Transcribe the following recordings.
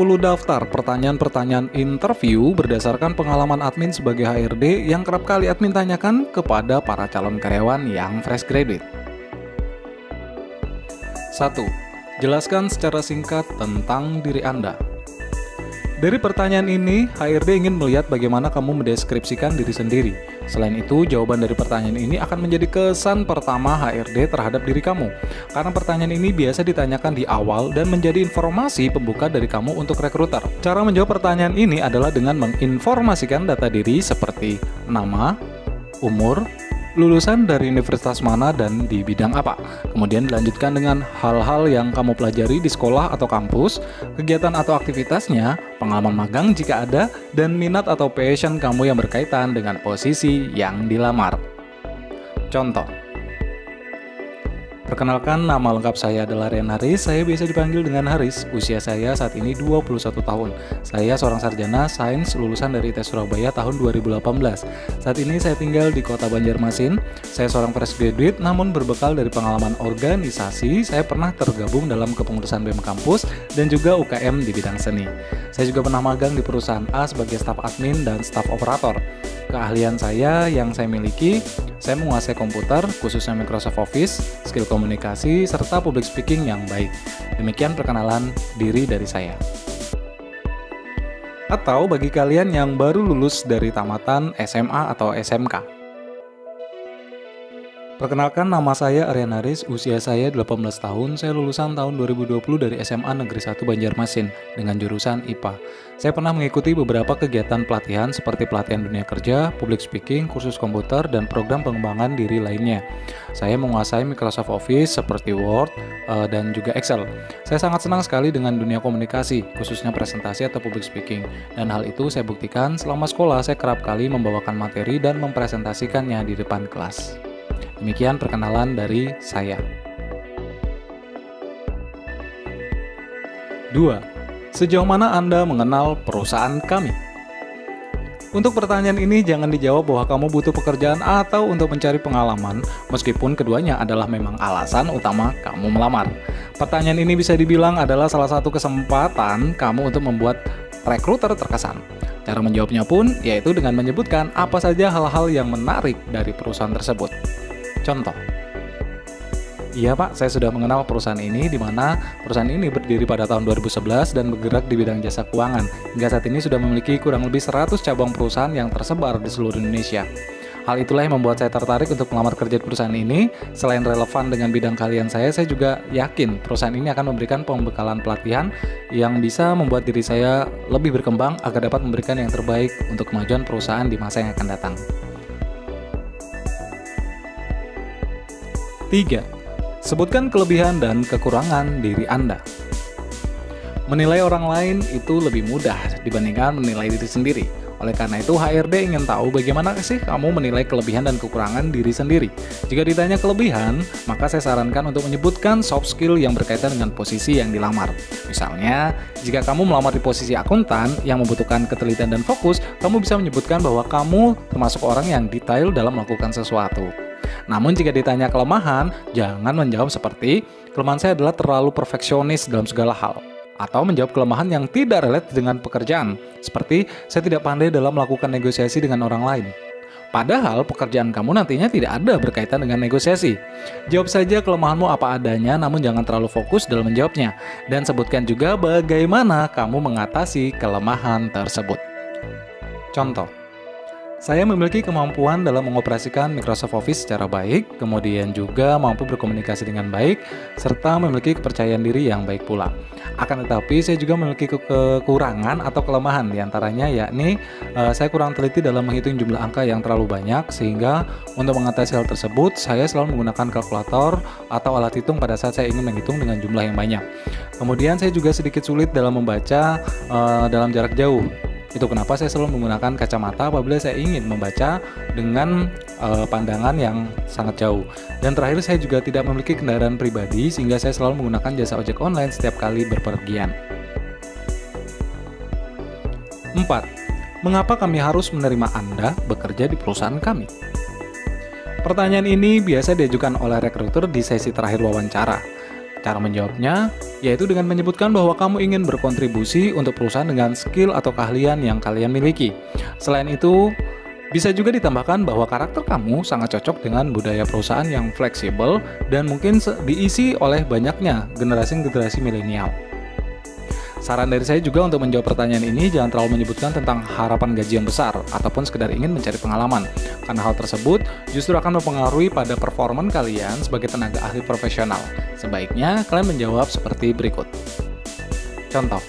daftar pertanyaan-pertanyaan interview berdasarkan pengalaman admin sebagai HRD yang kerap kali admin tanyakan kepada para calon karyawan yang fresh graduate. 1. Jelaskan secara singkat tentang diri Anda. Dari pertanyaan ini, HRD ingin melihat bagaimana kamu mendeskripsikan diri sendiri. Selain itu, jawaban dari pertanyaan ini akan menjadi kesan pertama HRD terhadap diri kamu. Karena pertanyaan ini biasa ditanyakan di awal dan menjadi informasi pembuka dari kamu untuk rekruter. Cara menjawab pertanyaan ini adalah dengan menginformasikan data diri seperti nama, umur, lulusan dari universitas mana dan di bidang apa. Kemudian dilanjutkan dengan hal-hal yang kamu pelajari di sekolah atau kampus, kegiatan atau aktivitasnya, pengalaman magang jika ada, dan minat atau passion kamu yang berkaitan dengan posisi yang dilamar. Contoh. Perkenalkan, nama lengkap saya adalah Rian Haris, saya biasa dipanggil dengan Haris. Usia saya saat ini 21 tahun. Saya seorang sarjana sains lulusan dari ITS Surabaya tahun 2018. Saat ini saya tinggal di kota Banjarmasin. Saya seorang fresh graduate, namun berbekal dari pengalaman organisasi, saya pernah tergabung dalam kepengurusan BEM kampus dan juga UKM di bidang seni. Saya juga pernah magang di perusahaan A sebagai staf admin dan staf operator. Keahlian saya yang saya miliki, saya menguasai komputer, khususnya Microsoft Office, skill komunikasi, serta public speaking yang baik. Demikian perkenalan diri dari saya. Atau bagi kalian yang baru lulus dari tamatan SMA atau SMK. Perkenalkan, nama saya Rian Haris, usia saya 18 tahun, saya lulusan tahun 2020 dari SMA Negeri 1 Banjarmasin dengan jurusan IPA. Saya pernah mengikuti beberapa kegiatan pelatihan seperti pelatihan dunia kerja, public speaking, kursus komputer, dan program pengembangan diri lainnya. Saya menguasai Microsoft Office seperti Word dan juga Excel. Saya sangat senang sekali dengan dunia komunikasi, khususnya presentasi atau public speaking. Dan hal itu saya buktikan selama sekolah saya kerap kali membawakan materi dan mempresentasikannya di depan kelas. Demikian perkenalan dari saya. 2. Sejauh mana Anda mengenal perusahaan kami? Untuk pertanyaan ini jangan dijawab bahwa kamu butuh pekerjaan atau untuk mencari pengalaman, meskipun keduanya adalah memang alasan utama kamu melamar. Pertanyaan ini bisa dibilang adalah salah satu kesempatan kamu untuk membuat rekruter terkesan. Cara menjawabnya pun yaitu dengan menyebutkan apa saja hal-hal yang menarik dari perusahaan tersebut. Contoh, iya Pak, saya sudah mengenal perusahaan ini, di mana perusahaan ini berdiri pada tahun 2011 dan bergerak di bidang jasa keuangan. Hingga saat ini sudah memiliki kurang lebih 100 cabang perusahaan yang tersebar di seluruh Indonesia. Hal itulah yang membuat saya tertarik untuk melamar kerja di perusahaan ini. Selain relevan dengan bidang keahlian saya juga yakin perusahaan ini akan memberikan pembekalan pelatihan yang bisa membuat diri saya lebih berkembang agar dapat memberikan yang terbaik untuk kemajuan perusahaan di masa yang akan datang. 3. Sebutkan kelebihan dan kekurangan diri Anda. Menilai orang lain itu lebih mudah dibandingkan menilai diri sendiri. Oleh karena itu, HRD ingin tahu bagaimana sih kamu menilai kelebihan dan kekurangan diri sendiri. Jika ditanya kelebihan, maka saya sarankan untuk menyebutkan soft skill yang berkaitan dengan posisi yang dilamar. Misalnya, jika kamu melamar di posisi akuntan yang membutuhkan ketelitian dan fokus, kamu bisa menyebutkan bahwa kamu termasuk orang yang detail dalam melakukan sesuatu. Namun jika ditanya kelemahan, jangan menjawab seperti, kelemahan saya adalah terlalu perfeksionis dalam segala hal. Atau menjawab kelemahan yang tidak relate dengan pekerjaan, seperti saya tidak pandai dalam melakukan negosiasi dengan orang lain. Padahal pekerjaan kamu nantinya tidak ada berkaitan dengan negosiasi. Jawab saja kelemahanmu apa adanya, namun jangan terlalu fokus dalam menjawabnya. Dan sebutkan juga bagaimana kamu mengatasi kelemahan tersebut. Contoh, saya memiliki kemampuan dalam mengoperasikan Microsoft Office secara baik, kemudian juga mampu berkomunikasi dengan baik, serta memiliki kepercayaan diri yang baik pula. Akan tetapi, saya juga memiliki kekurangan atau kelemahan, diantaranya yakni saya kurang teliti dalam menghitung jumlah angka yang terlalu banyak, sehingga untuk mengatasi hal tersebut, saya selalu menggunakan kalkulator atau alat hitung pada saat saya ingin menghitung dengan jumlah yang banyak. Kemudian, saya juga sedikit sulit dalam membaca dalam jarak jauh. Itu kenapa saya selalu menggunakan kacamata apabila saya ingin membaca dengan pandangan yang sangat jauh. Dan terakhir, saya juga tidak memiliki kendaraan pribadi sehingga saya selalu menggunakan jasa ojek online setiap kali berpergian. 4. Mengapa kami harus menerima Anda bekerja di perusahaan kami? Pertanyaan ini biasa diajukan oleh rekruter di sesi terakhir wawancara. Cara menjawabnya yaitu dengan menyebutkan bahwa kamu ingin berkontribusi untuk perusahaan dengan skill atau keahlian yang kalian miliki. Selain itu, bisa juga ditambahkan bahwa karakter kamu sangat cocok dengan budaya perusahaan yang fleksibel dan mungkin diisi oleh banyaknya generasi-generasi milenial. Saran dari saya juga untuk menjawab pertanyaan ini, jangan terlalu menyebutkan tentang harapan gaji yang besar ataupun sekedar ingin mencari pengalaman, karena hal tersebut justru akan mempengaruhi pada performa kalian sebagai tenaga ahli profesional. Sebaiknya kalian menjawab seperti berikut. Contoh,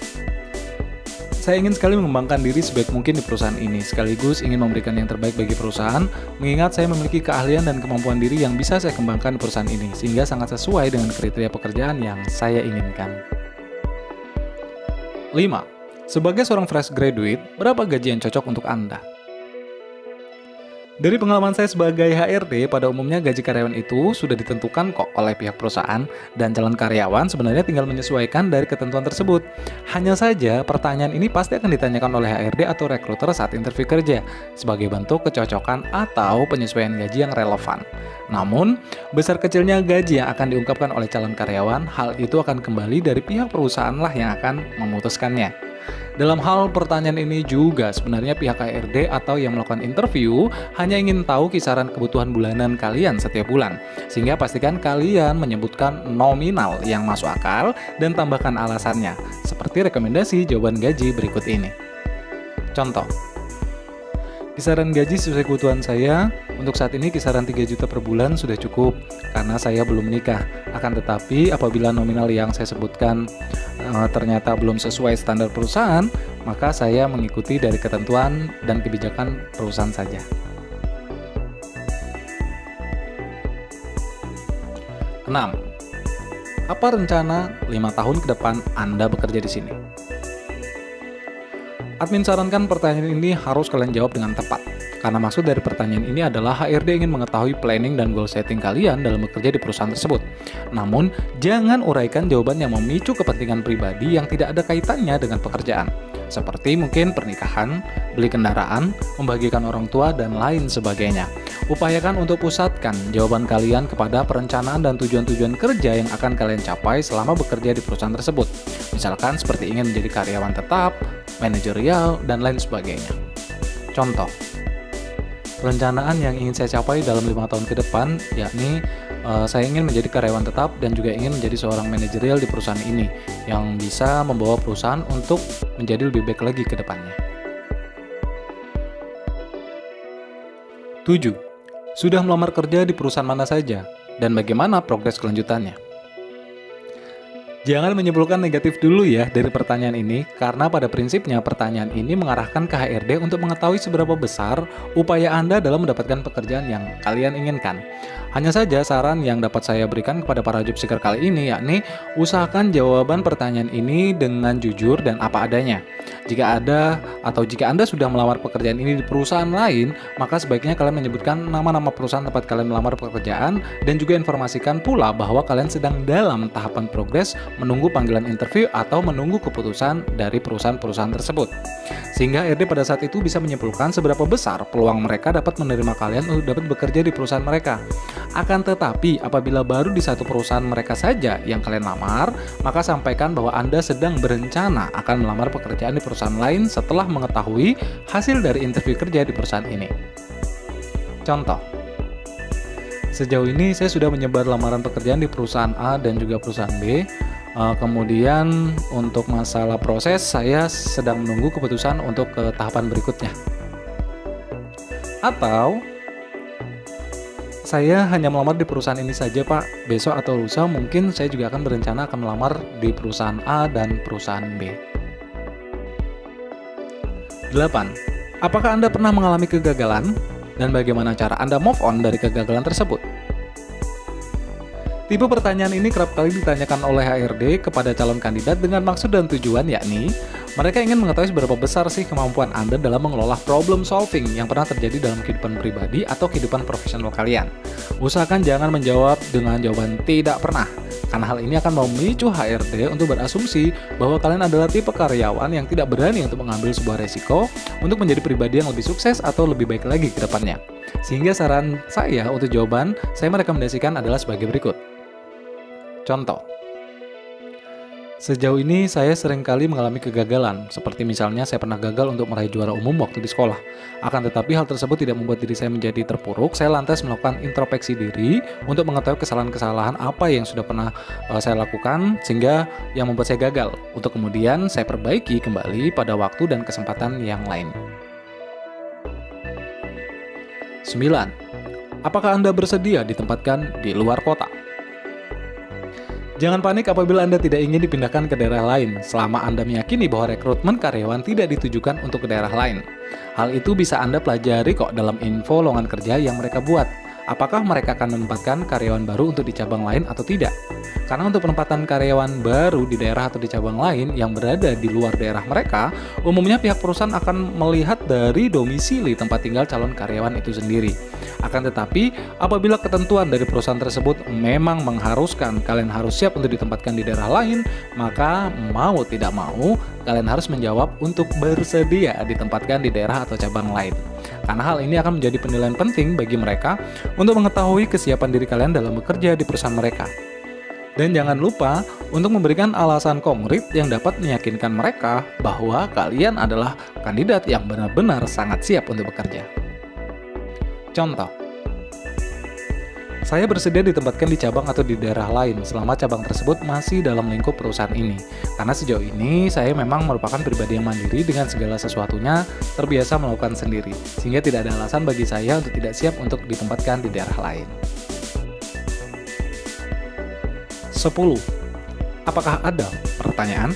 saya ingin sekali mengembangkan diri sebaik mungkin di perusahaan ini, sekaligus ingin memberikan yang terbaik bagi perusahaan, mengingat saya memiliki keahlian dan kemampuan diri yang bisa saya kembangkan di perusahaan ini, sehingga sangat sesuai dengan kriteria pekerjaan yang saya inginkan. 5. Sebagai seorang fresh graduate, berapa gaji yang cocok untuk Anda? Dari pengalaman saya sebagai HRD, pada umumnya gaji karyawan itu sudah ditentukan kok oleh pihak perusahaan, dan calon karyawan sebenarnya tinggal menyesuaikan dari ketentuan tersebut. Hanya saja, pertanyaan ini pasti akan ditanyakan oleh HRD atau rekruter saat interview kerja, sebagai bentuk kecocokan atau penyesuaian gaji yang relevan. Namun, besar kecilnya gaji yang akan diungkapkan oleh calon karyawan, hal itu akan kembali dari pihak perusahaan lah yang akan memutuskannya. Dalam hal pertanyaan ini juga sebenarnya pihak HRD atau yang melakukan interview hanya ingin tahu kisaran kebutuhan bulanan kalian setiap bulan. Sehingga pastikan kalian menyebutkan nominal yang masuk akal dan tambahkan alasannya, seperti rekomendasi jawaban gaji berikut ini. Contoh, kisaran gaji sesuai kebutuhan saya, untuk saat ini kisaran 3 juta per bulan sudah cukup karena saya belum menikah. Akan tetapi apabila nominal yang saya sebutkan ternyata belum sesuai standar perusahaan, maka saya mengikuti dari ketentuan dan kebijakan perusahaan saja. 6. Apa rencana 5 tahun ke depan Anda bekerja di sini? Admin sarankan pertanyaan ini harus kalian jawab dengan tepat, karena maksud dari pertanyaan ini adalah HRD ingin mengetahui planning dan goal setting kalian dalam bekerja di perusahaan tersebut. Namun, jangan uraikan jawaban yang memicu kepentingan pribadi yang tidak ada kaitannya dengan pekerjaan, seperti mungkin pernikahan, beli kendaraan, membagikan orang tua, dan lain sebagainya. Upayakan untuk pusatkan jawaban kalian kepada perencanaan dan tujuan-tujuan kerja yang akan kalian capai selama bekerja di perusahaan tersebut. Misalkan seperti ingin menjadi karyawan tetap, manajerial, dan lain sebagainya. Contoh, perencanaan yang ingin saya capai dalam 5 tahun ke depan, yakni saya ingin menjadi karyawan tetap dan juga ingin menjadi seorang manajerial di perusahaan ini, yang bisa membawa perusahaan untuk menjadi lebih baik lagi ke depannya. 7. Sudah melamar kerja di perusahaan mana saja, dan bagaimana progres kelanjutannya? Jangan menyimpulkan negatif dulu ya dari pertanyaan ini, karena pada prinsipnya pertanyaan ini mengarahkan ke HRD untuk mengetahui seberapa besar upaya Anda dalam mendapatkan pekerjaan yang kalian inginkan. Hanya saja saran yang dapat saya berikan kepada para job seeker kali ini, yakni usahakan jawaban pertanyaan ini dengan jujur dan apa adanya. Jika Anda sudah melamar pekerjaan ini di perusahaan lain, maka sebaiknya kalian menyebutkan nama-nama perusahaan tempat kalian melamar pekerjaan dan juga informasikan pula bahwa kalian sedang dalam tahapan progres menunggu panggilan interview atau menunggu keputusan dari perusahaan-perusahaan tersebut. Sehingga HRD pada saat itu bisa menyimpulkan seberapa besar peluang mereka dapat menerima kalian untuk dapat bekerja di perusahaan mereka. Akan tetapi, apabila baru di satu perusahaan mereka saja yang kalian lamar, maka sampaikan bahwa Anda sedang berencana akan melamar pekerjaan di perusahaan lain setelah mengetahui hasil dari interview kerja di perusahaan ini. Contoh, sejauh ini saya sudah menyebar lamaran pekerjaan di perusahaan A dan juga perusahaan B. Kemudian untuk masalah proses, saya sedang menunggu keputusan untuk ke tahapan berikutnya. Atau, saya hanya melamar di perusahaan ini saja Pak, besok atau lusa mungkin saya juga akan berencana akan melamar di perusahaan A dan perusahaan B. 8. Apakah Anda pernah mengalami kegagalan? Dan bagaimana cara Anda move on dari kegagalan tersebut? Tipe pertanyaan ini kerap kali ditanyakan oleh HRD kepada calon kandidat dengan maksud dan tujuan, yakni mereka ingin mengetahui seberapa besar sih kemampuan Anda dalam mengelola problem solving yang pernah terjadi dalam kehidupan pribadi atau kehidupan profesional kalian. Usahakan jangan menjawab dengan jawaban tidak pernah, karena hal ini akan memicu HRD untuk berasumsi bahwa kalian adalah tipe karyawan yang tidak berani untuk mengambil sebuah resiko untuk menjadi pribadi yang lebih sukses atau lebih baik lagi ke depannya. Sehingga saran saya untuk jawaban saya merekomendasikan adalah sebagai berikut. Contoh, Sejauh ini saya seringkali mengalami kegagalan, seperti misalnya saya pernah gagal untuk meraih juara umum waktu di sekolah. Akan tetapi hal tersebut tidak membuat diri saya menjadi terpuruk, saya lantas melakukan introspeksi diri untuk mengetahui kesalahan-kesalahan apa yang sudah pernah saya lakukan sehingga yang membuat saya gagal, untuk kemudian saya perbaiki kembali pada waktu dan kesempatan yang lain. 9. Apakah Anda bersedia ditempatkan di luar kota? Jangan panik apabila Anda tidak ingin dipindahkan ke daerah lain, selama Anda meyakini bahwa rekrutmen karyawan tidak ditujukan untuk ke daerah lain. Hal itu bisa Anda pelajari kok dalam info lowongan kerja yang mereka buat. Apakah mereka akan menempatkan karyawan baru untuk di cabang lain atau tidak? Karena untuk penempatan karyawan baru di daerah atau di cabang lain yang berada di luar daerah mereka, umumnya pihak perusahaan akan melihat dari domisili tempat tinggal calon karyawan itu sendiri. Akan tetapi, apabila ketentuan dari perusahaan tersebut memang mengharuskan kalian harus siap untuk ditempatkan di daerah lain, maka mau tidak mau, kalian harus menjawab untuk bersedia ditempatkan di daerah atau cabang lain. Karena hal ini akan menjadi penilaian penting bagi mereka untuk mengetahui kesiapan diri kalian dalam bekerja di perusahaan mereka. Dan jangan lupa untuk memberikan alasan konkret yang dapat meyakinkan mereka bahwa kalian adalah kandidat yang benar-benar sangat siap untuk bekerja. Contoh, saya bersedia ditempatkan di cabang atau di daerah lain selama cabang tersebut masih dalam lingkup perusahaan ini. Karena sejauh ini saya memang merupakan pribadi yang mandiri dengan segala sesuatunya terbiasa melakukan sendiri, sehingga tidak ada alasan bagi saya untuk tidak siap untuk ditempatkan di daerah lain. 10. Apakah ada pertanyaan?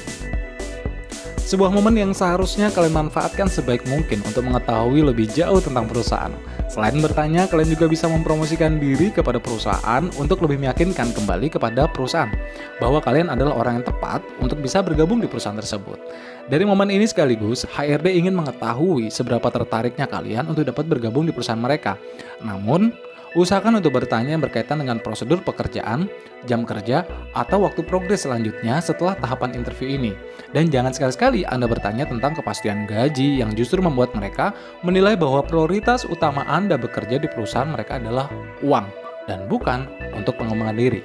Sebuah momen yang seharusnya kalian manfaatkan sebaik mungkin untuk mengetahui lebih jauh tentang perusahaan. Selain bertanya, kalian juga bisa mempromosikan diri kepada perusahaan untuk lebih meyakinkan kembali kepada perusahaan bahwa kalian adalah orang yang tepat untuk bisa bergabung di perusahaan tersebut. Dari momen ini sekaligus, HRD ingin mengetahui seberapa tertariknya kalian untuk dapat bergabung di perusahaan mereka. Namun, usahakan untuk bertanya yang berkaitan dengan prosedur pekerjaan, jam kerja, atau waktu progres selanjutnya setelah tahapan interview ini. Dan jangan sekali-sekali Anda bertanya tentang kepastian gaji yang justru membuat mereka menilai bahwa prioritas utama Anda bekerja di perusahaan mereka adalah uang dan bukan untuk pengembangan diri.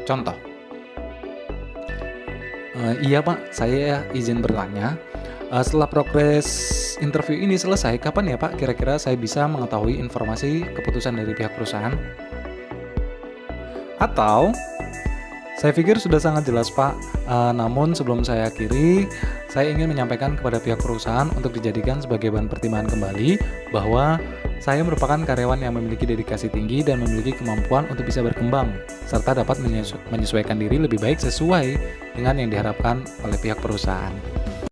Contoh, iya Pak, saya izin bertanya, setelah progres interview ini selesai, kapan ya Pak kira-kira saya bisa mengetahui informasi keputusan dari pihak perusahaan? Atau, saya pikir sudah sangat jelas Pak, namun sebelum saya akhiri, saya ingin menyampaikan kepada pihak perusahaan untuk dijadikan sebagai bahan pertimbangan kembali bahwa saya merupakan karyawan yang memiliki dedikasi tinggi dan memiliki kemampuan untuk bisa berkembang, serta dapat menyesuaikan diri lebih baik sesuai dengan yang diharapkan oleh pihak perusahaan.